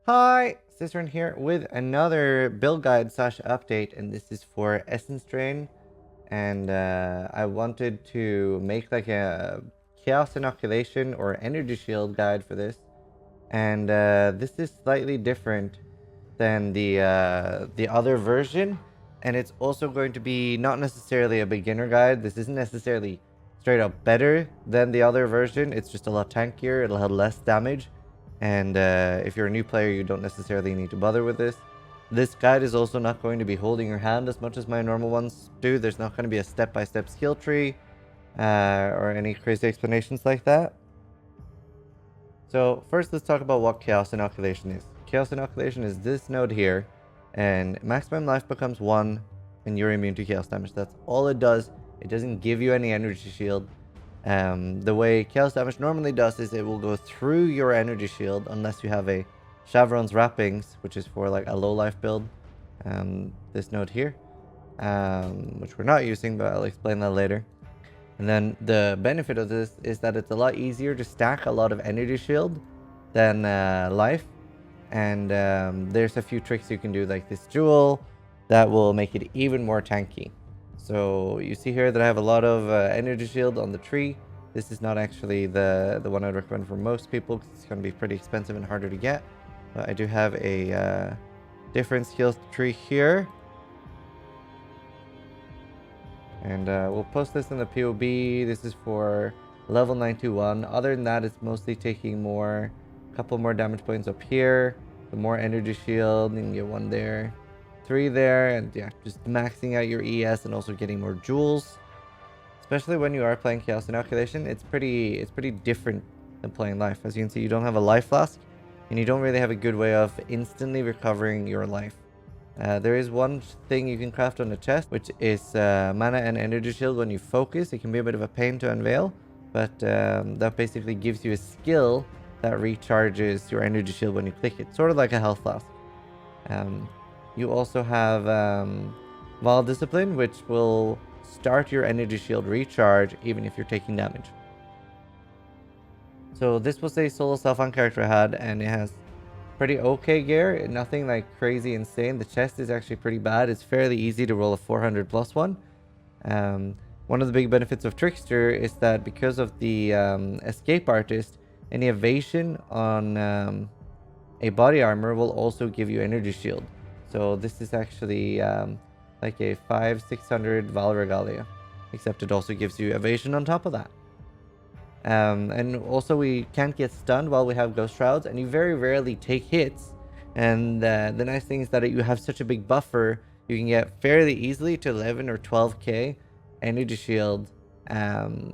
Hi, Zizaran here with another build guide slash update, and this is for Essence Drain. And I wanted to make like a Chaos Inoculation or Energy Shield guide for this. And this is slightly different than the other version, and it's also going to be not necessarily a beginner guide. This isn't necessarily straight up better than the other version. It's just a lot tankier. It'll have less damage. And if you're a new player, you don't necessarily need to bother with this. This guide is also not going to be holding your hand as much as my normal ones do. There's not going to be a step-by-step skill tree or any crazy explanations like that. So first, let's talk about what Chaos Innoculation is. Chaos Innoculation is this node here, and maximum life becomes 1, and you're immune to chaos damage. That's all it does. It doesn't give you any energy shield. The way chaos damage normally does is it will go through your energy shield unless you have a Shavron's Wrappings, which is for like a low life build. This node here, which we're not using, but I'll explain that later. And then the benefit of this is that it's a lot easier to stack a lot of energy shield than life. And there's a few tricks you can do, like this jewel, that will make it even more tanky. So you see here that I have a lot of energy shield on the tree. This is not actually the one I'd recommend for most people, because it's going to be pretty expensive and harder to get. But I do have a different skills tree here. And we'll post this in the POB. This is for level 921. Other than that, it's mostly taking a couple more damage points up here. The more energy shield, you can get 1 there, 3 there, and yeah, just maxing out your ES and also getting more jewels. Especially when you are playing Chaos Innoculation, it's pretty different than playing life. As you can see, you don't have a life flask, and you don't really have a good way of instantly recovering your life. There is one thing you can craft on the chest, which is mana and energy shield when you focus. It can be a bit of a pain to unveil, but that basically gives you a skill that recharges your energy shield when you click it, sort of like a health flask. You also have Vol Discipline, which will start your energy shield recharge even if you're taking damage. So this was a solo self-found character I had, and it has pretty okay gear, nothing like crazy insane. The chest is actually pretty bad. It's fairly easy to roll a 400 plus one. One of the big benefits of Trickster is that because of the escape artist, any evasion on a body armor will also give you energy shield. So this is actually like a 500-600 Val Regalia, except it also gives you evasion on top of that. And also we can't get stunned while we have Ghost Shrouds, and you very rarely take hits. And the nice thing is that you have such a big buffer, you can get fairly easily to 11 or 12k energy shield,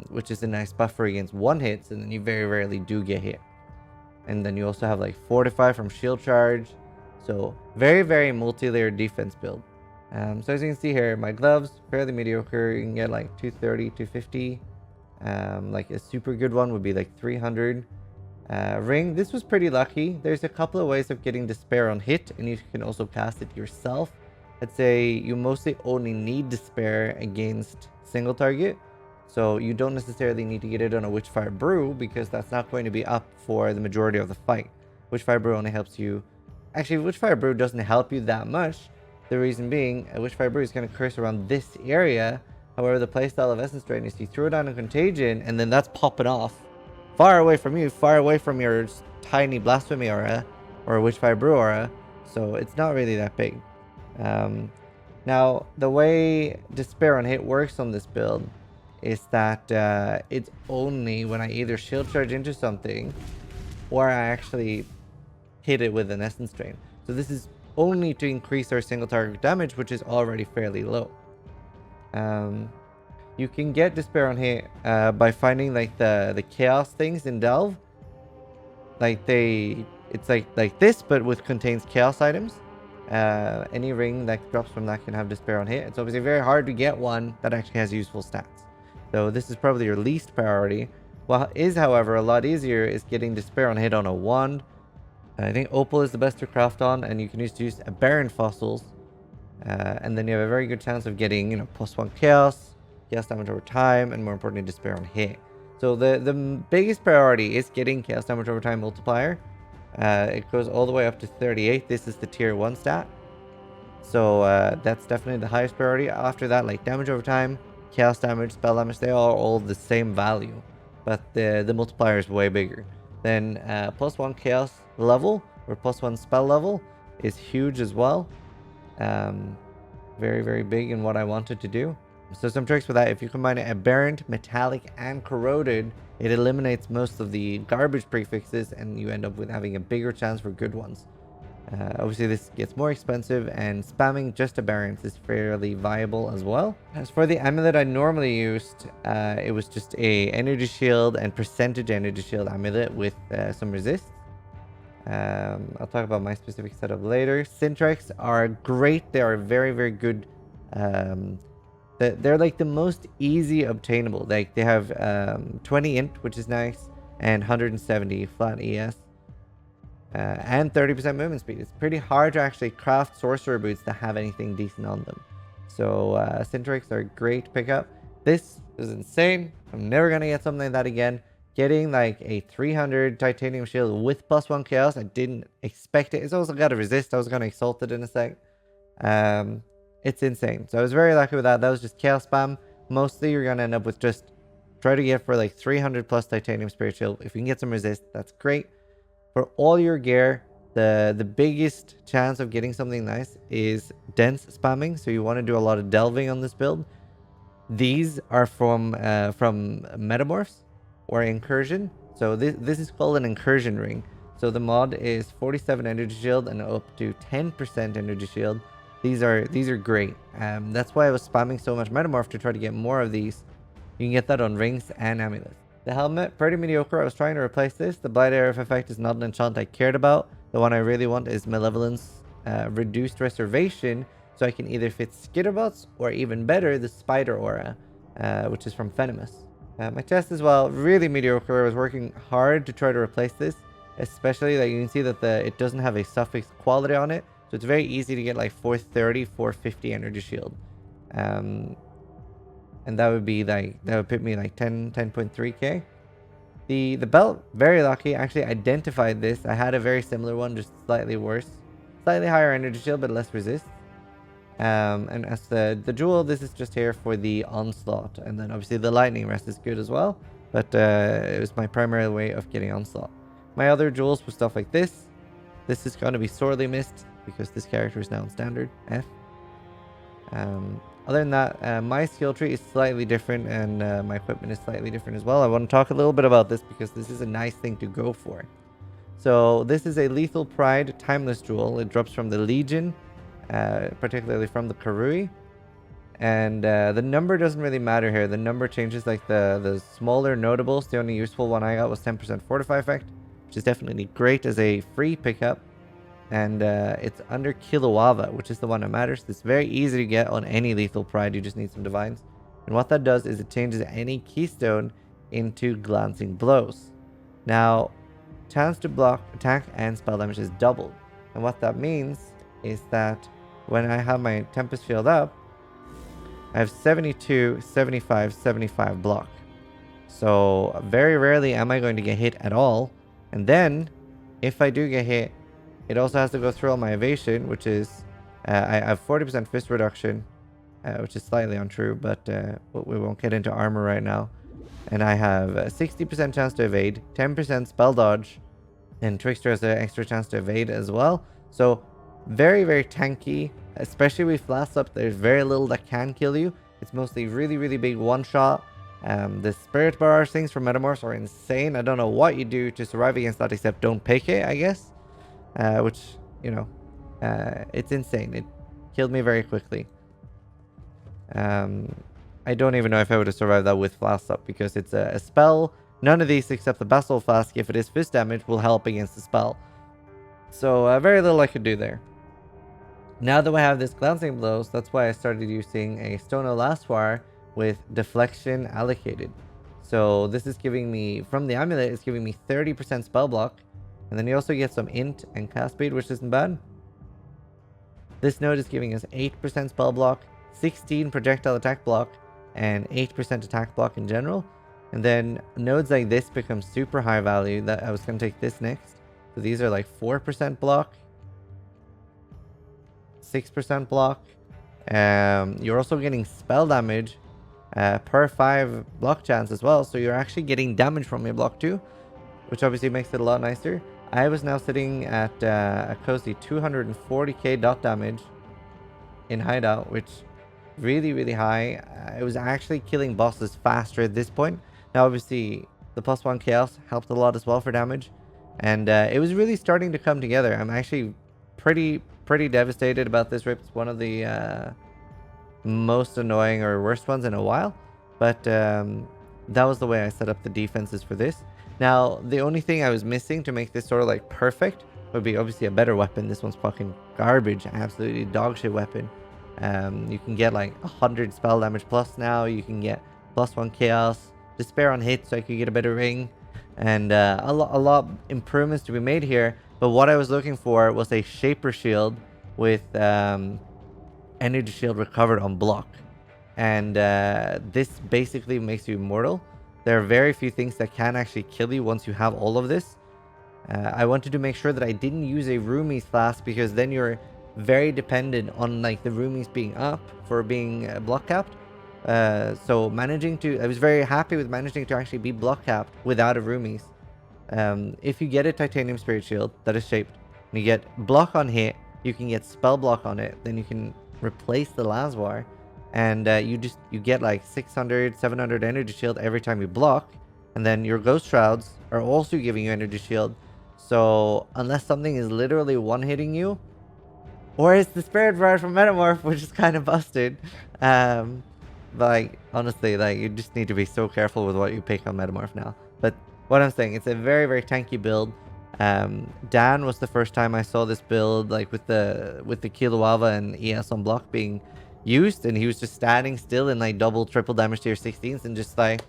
which is a nice buffer against one hits, and then you very rarely do get hit. And then you also have like Fortify from shield charge, so very multi-layered defense build. So as you can see here, my gloves fairly mediocre. You can get like 230, 250. Like a super good one would be like 300. Ring, this was pretty lucky. There's a couple of ways of getting Despair on hit, and you can also cast it yourself. I'd say you mostly only need Despair against single target, so you don't necessarily need to get it on a Witchfire Brew, because that's not going to be up for the majority of the fight. Witchfire Brew only helps you... Actually, Witchfire Brew doesn't help you that much. The reason being, a Witchfire Brew is going to curse around this area. However, the playstyle of Essence Drain is you throw down a Contagion, and then that's popping off far away from you, far away from your tiny Blasphemy aura or Witchfire Brew aura, so it's not really that big. Now, the way Despair on hit works on this build is that it's only when I either shield charge into something or I actually hit it with an Essence Drain. So this is only to increase our single target damage, which is already fairly low. You can get Despair on hit by finding like the chaos things in Delve. Like it's like this, but with contains chaos items. Any ring that drops from that can have Despair on hit. It's obviously very hard to get one that actually has useful stats. So this is probably your least priority. What is, however, a lot easier is getting Despair on hit on a wand. I think Opal is the best to craft on, and you can use a Baron Fossils. And then you have a very good chance of getting, +1 chaos damage over time, and more importantly, Despair on hit. So the biggest priority is getting chaos damage over time multiplier. It goes all the way up to 38. This is the tier 1 stat. So that's definitely the highest priority. After that, like damage over time, chaos damage, spell damage, they are all the same value. But the multiplier is way bigger. Then +1 chaos level or +1 spell level is huge as well. Very, very big in what I wanted to do. So some tricks with that: if you combine aberrant, metallic, and corroded, it eliminates most of the garbage prefixes and you end up with having a bigger chance for good ones. Obviously this gets more expensive, and spamming just aberrants is fairly viable as well. As for the amulet I normally used, it was just a energy shield and percentage energy shield amulet with some resist. I'll talk about my specific setup later. Syntrex are great. They are very, very good. They're like the most easy obtainable. Like they have 20 int, which is nice, and 170 flat ES. And 30% movement speed. It's pretty hard to actually craft sorcerer boots that have anything decent on them. So Syntrex are a great pickup. This is insane. I'm never going to get something like that again. Getting like a 300 titanium shield with +1 chaos, I didn't expect it. It's also got a resist. I was going to exalt it in a sec. It's insane. So I was very lucky with that. That was just chaos spam. Mostly you're going to end up with just try to get for like 300 plus titanium spirit shield. If you can get some resist, that's great. For all your gear, the biggest chance of getting something nice is dense spamming. So you want to do a lot of delving on this build. These are from Metamorphs or Incursion. So this is called an Incursion ring. So the mod is 47 energy shield and up to 10% energy shield. These are great. That's why I was spamming so much Metamorph to try to get more of these. You can get that on rings and amulets. The helmet, pretty mediocre. I was trying to replace this. The Blight Air effect is not an enchant I cared about. The one I really want is Malevolence Reduced Reservation, so I can either fit Skitterbots or, even better, the Spider Aura, which is from Venomous. My chest as well, really mediocre. I was working hard to try to replace this, especially that you can see that it doesn't have a suffix quality on it, so it's very easy to get like 430, 450 energy shield. And that would be like, that would put me like 10.3k. The belt, very lucky. Actually identified this. I had a very similar one, just slightly worse. Slightly higher energy shield, but less resist. And as the jewel, this is just here for the onslaught. And then obviously the lightning rest is good as well. But it was my primary way of getting onslaught. My other jewels were stuff like this. This is going to be sorely missed because this character is now in standard F. Other than that, my skill tree is slightly different, and my equipment is slightly different as well. I want to talk a little bit about this because this is a nice thing to go for. So this is a Lethal Pride Timeless Jewel. It drops from the Legion, particularly from the Karui. And the number doesn't really matter here. The number changes like the smaller notables. The only useful one I got was 10% Fortify effect, which is definitely great as a free pickup. And it's under Kilowava, which is the one that matters. It's very easy to get on any Lethal Pride. You just need some Divines. And what that does is it changes any Keystone into Glancing Blows. Now, chance to block, attack, and spell damage is doubled. And what that means is that when I have my Tempest Field up, I have 72, 75, 75 block. So very rarely am I going to get hit at all. And then, if I do get hit, it also has to go through all my evasion, which is, I have 40% fist reduction, which is slightly untrue, but we won't get into armor right now. And I have a 60% chance to evade, 10% spell dodge, and Trickster has an extra chance to evade as well. So very, very tanky, especially with Flasks up. There's very little that can kill you. It's mostly really, really big one-shot. The Spirit Barrage things from Metamorphs are insane. I don't know what you do to survive against that except don't pick it, I guess. Which, you know, it's insane. It killed me very quickly. I don't even know if I would have survived that with Flasks up because it's a spell. None of these except the Basalt Flask, if it is fist damage, will help against the spell. So very little I could do there. Now that we have this Glancing Blows, that's why I started using a Stono Lastwire with Deflection allocated. So this is giving me, from the Amulet, it's giving me 30% spell block. And then you also get some int and cast speed, which isn't bad. This node is giving us 8% spell block, 16 projectile attack block, and 8% attack block in general. And then nodes like this become super high value. That I was going to take this next. So these are like 4% block, 6% block. You're also getting spell damage per 5 block chance as well. So you're actually getting damage from your block too, which obviously makes it a lot nicer. I was now sitting at a cozy 240k dot damage in hideout, which really high. It was actually killing bosses faster at this point. Now obviously the +1 chaos helped a lot as well for damage, and it was really starting to come together. I'm actually pretty devastated about this rip. It's one of the most annoying or worst ones in a while, but that was the way I set up the defenses for this. Now the only thing I was missing to make this sort of like perfect would be obviously a better weapon. This one's fucking garbage, absolutely dog shit weapon. You can get like 100 spell damage plus now. You can get +1 chaos, despair on hit, so I could get a better ring, and a lot improvements to be made here. But what I was looking for was a shaper shield with energy shield recovered on block, and this basically makes you immortal. There are very few things that can actually kill you once you have all of this. I wanted to make sure that I didn't use a roomies flask, because then you're very dependent on like the roomies being up for being block capped. So I was very happy with managing to actually be block capped without a roomies. If you get a titanium spirit shield that is shaped and you get block on hit, you can get spell block on it, then you can replace the Lazwar, and you get like 600-700 energy shield every time you block, and then your ghost shrouds are also giving you energy shield. So unless something is literally one hitting you, or it's the spirit rod from Metamorph, which is kind of busted, but like honestly, like you just need to be so careful with what you pick on Metamorph now. But what I'm saying, it's a very tanky build. Dan was the first time I saw this build, like with the Kilowava and ES on block being used, and he was just standing still in like triple damage tier 16s and just like,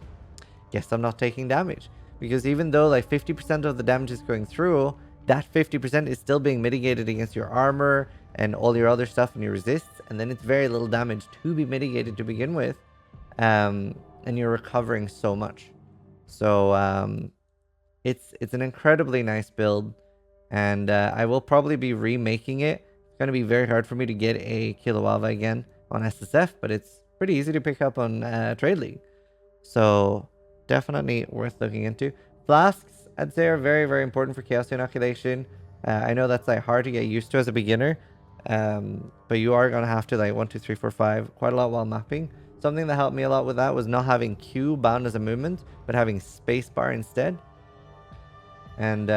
guess I'm not taking damage. Because even though like 50% of the damage is going through, that 50% is still being mitigated against your armor and all your other stuff and your resists, and then it's very little damage to be mitigated to begin with, and you're recovering so much. So it's an incredibly nice build, and I will probably be remaking it. It's going to be very hard for me to get a Kilowava again on SSF, but it's pretty easy to pick up on Trade League. So definitely worth looking into. Flasks, I'd say, are very important for Chaos Innoculation. I know that's like hard to get used to as a beginner, but you are going to have to like 1, 2, 3, 4, 5 quite a lot while mapping. Something that helped me a lot with that was not having Q bound as a movement, but having spacebar instead. And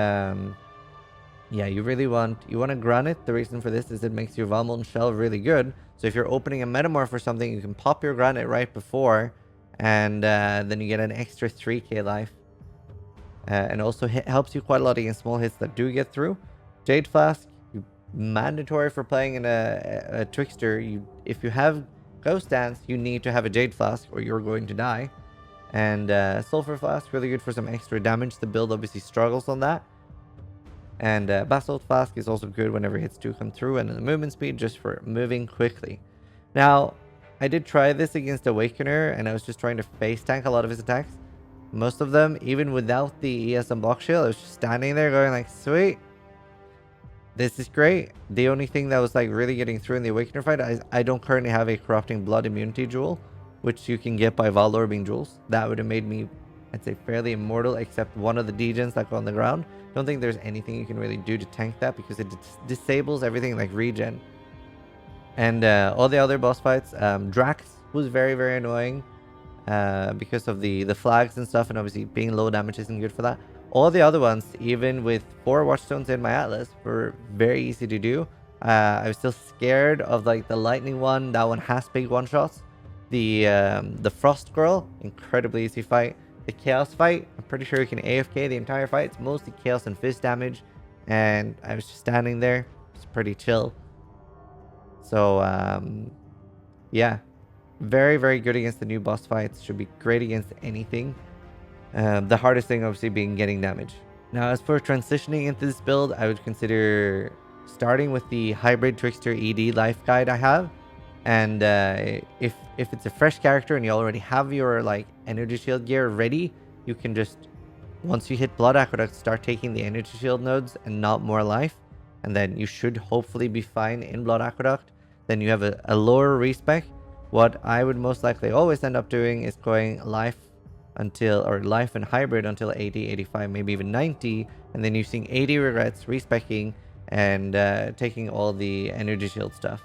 yeah, you want to granite. The reason for this is it makes your Valmolten Shell really good. So if you're opening a Metamorph or something, you can pop your granite right before, and then you get an extra 3k life. And also helps you quite a lot against small hits that do get through. Jade Flask, mandatory for playing in a Trickster. If you have Ghost Dance, you need to have a Jade Flask or you're going to die. And Sulfur Flask, really good for some extra damage. The build obviously struggles on that. And Basalt Flask is also good whenever hits do come through, and the movement speed just for moving quickly. Now, I did try this against Awakener, and I was just trying to face tank a lot of his attacks. Most of them, even without the ES and block shield, I was just standing there going like, sweet, this is great. The only thing that was like really getting through in the Awakener fight, I don't currently have a Corrupting Blood immunity jewel, which you can get by Valorbing jewels. That would have made me, I'd say, fairly immortal, except one of the degens that go on the ground. Don't think there's anything you can really do to tank that, because it disables everything like regen. And all the other boss fights, Drax was very annoying because of the flags and stuff, and obviously being low damage isn't good for that. All the other ones, even with 4 watchstones in my atlas, were very easy to do. I was still scared of like the lightning one. That one has big one shots. The frost girl, incredibly easy fight. The chaos fight, I'm pretty sure you can AFK the entire fight. It's mostly chaos and fist damage, and I was just standing there. It's pretty chill. So yeah, very good against the new boss fights. Should be great against anything. The hardest thing obviously being getting damage. Now, as for transitioning into this build, I would consider starting with the hybrid Trickster ED life guide I have. And if it's a fresh character and you already have your like energy shield gear ready, you can just once you hit Blood Aqueduct, start taking the energy shield nodes and not more life, and then you should hopefully be fine in Blood Aqueduct. Then you have a lower respec. What I would most likely always end up doing is going life and hybrid until 80, 85, maybe even 90, and then using 80 regrets, respecking, and taking all the energy shield stuff.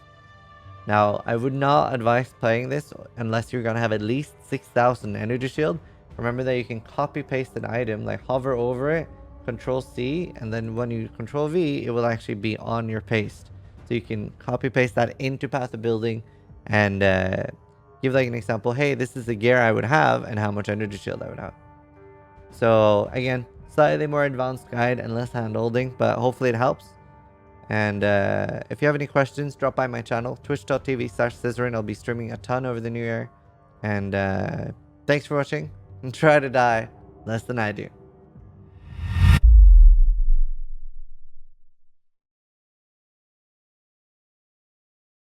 Now, I would not advise playing this unless you're gonna have at least 6,000 energy shield. Remember that you can copy paste an item, like hover over it, Control C, and then when you Control V, it will actually be on your paste. So you can copy paste that into Path of Building and give like an example. Hey, this is the gear I would have and how much energy shield I would have. So again, slightly more advanced guide and less hand holding, but hopefully it helps. And if you have any questions, drop by my channel, twitch.tv/Zizaran. I'll be streaming a ton over the new year. And thanks for watching. And try to die less than I do.